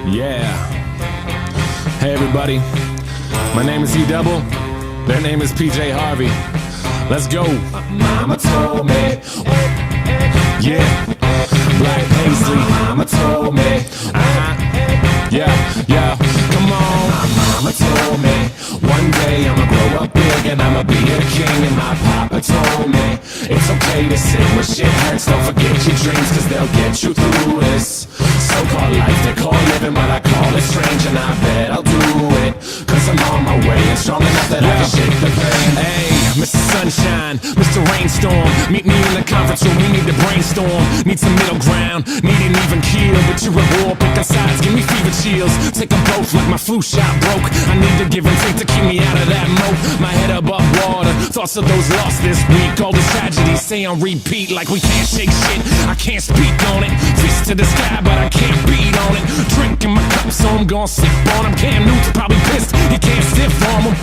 Yeah. Hey everybody, my name is E-Double, their name is PJ Harvey. Let's go. Mama told me. Yeah. Black Paisley. Mama told me. Yeah. Come on. My mama told me one day I'ma grow up big and I'ma be a king. And my papa told me it's okay to sit when shit hurts. Don't forget your dreams, cause they'll get you through this so-called life they call living, but I call it strange. And I bet I'll do it, cause I'm on my way and strong enough that I can shake the pain. Hey, Mr. Sunshine, Mr. Rainstorm, meet me in the conference room, we need to brainstorm. Need some middle ground, need an even keel, but you're at war, picking sides, give me fever chills. Take them both like my flu shot broke. I need to give and take to keep me out of that moat. My head above water, thoughts of those lost this week. All these tragedies stay on repeat like we can't shake shit. I can't speak on it, fist to the sky, but I can't beat on it. Drinking my cup, so I'm gon' sip on him. Cam Newton's probably pissed, he can't stiff on him.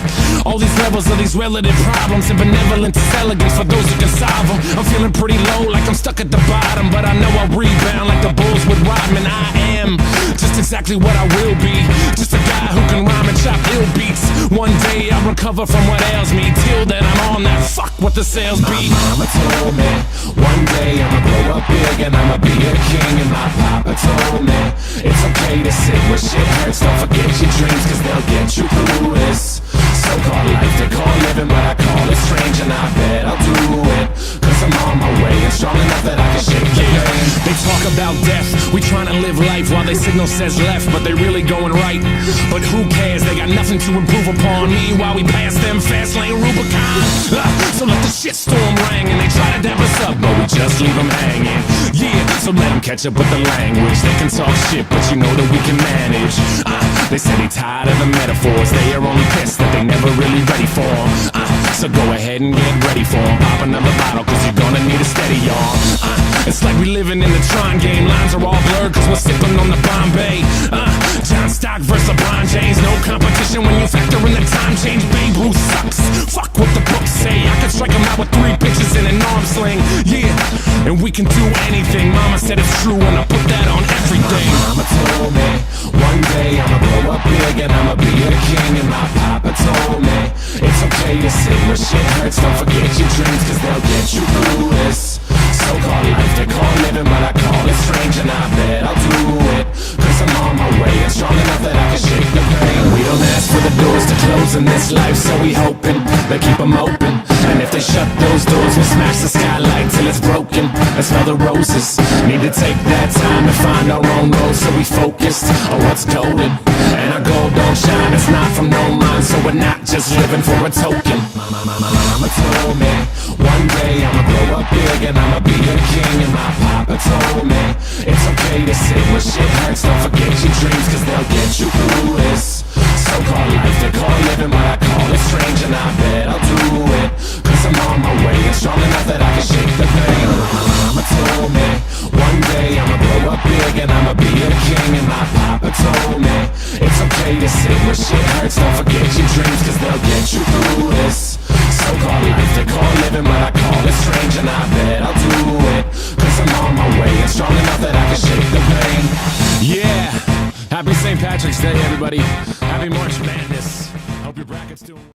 All these levels of these relative problems, and benevolence is elegance for those who can solve them. I'm feeling pretty low, like I'm stuck at the bottom, but I know I'll rebound like the Bulls with Rodman. I am just exactly what I will be, just a guy who can rhyme and chop ill beats. One day I'll recover from what ails me. Till then I'm on that fuck what the sales be. My mama told me one day I'ma grow up big and I'ma be a king. And my papa told me it's okay to sit where shit hurts. Don't forget your dreams, cause they'll get you through this so-called life they call living, but I call it strange. And I bet I'll do it, cause I'm on my way and strong enough that I can shake the pain. They talk about death, we tryna live life while they signal says left, but they really going right. But who cares, they got nothing to improve upon. Meanwhile we pass them fast lane Rubicon. So let the shitstorm ring and they try to dap us up, but we just leave them hanging. Yeah, so let them catch up with the language. They can talk shit, but you know that we can manage. They say they tired of the metaphors, they are only pissed that they never really ready for them. So go ahead and get ready for them. Pop another bottle, cause you're gonna need a steady arm. It's like we living in the Tron game. Lines are all blurred cause we're sipping on the Bombay. John Stock versus LeBron James. No competition when you factor in the time change. Babe, who sucks? Fuck what the books say. I could strike him out with 3 pitches in an arm sling. Yeah, and we can do anything. Mama said it's true and I put that on everything. My mama told me one day I'ma grow up big and I'ma be a king. And my papa told me it's okay to sit where shit hurts. Don't forget your dreams, cause they'll get you through this so-called life they call living, but I call it strange. And I bet I'll do it, cause I'm on my way and strong enough that I can shake the pain. We don't ask for the doors to close in this life, so we hoping they keep them open. And if they shut those doors, we'll smash the skylight till it's broken. And smell the roses. Need to take that time to find our own road, so we focused on what's golden. And our gold don't shine, it's not from no mind, so we're not just living for a token. Mama told me one day I'ma grow up big and I'ma be a king. And my papa told me it's okay to sit where shit hurts. Don't forget your dreams, cause they'll get you through this so-called life they call living, but I call it strange. And I bet I'll do it, cause I'm on my way and strong enough that I can shake the pain. Mama told me one day I'ma grow up big and I'ma be a king. And my papa told me it's okay to sit where shit hurts. Don't forget your dreams, cause they'll get you through this so-called life they call living, but I call it strange. And I bet I'll do it, cause I'm on my way and strong enough that I can shake the pain. Yeah, happy St. Patrick's Day everybody. Happy March Madness. Hope your bracket's doing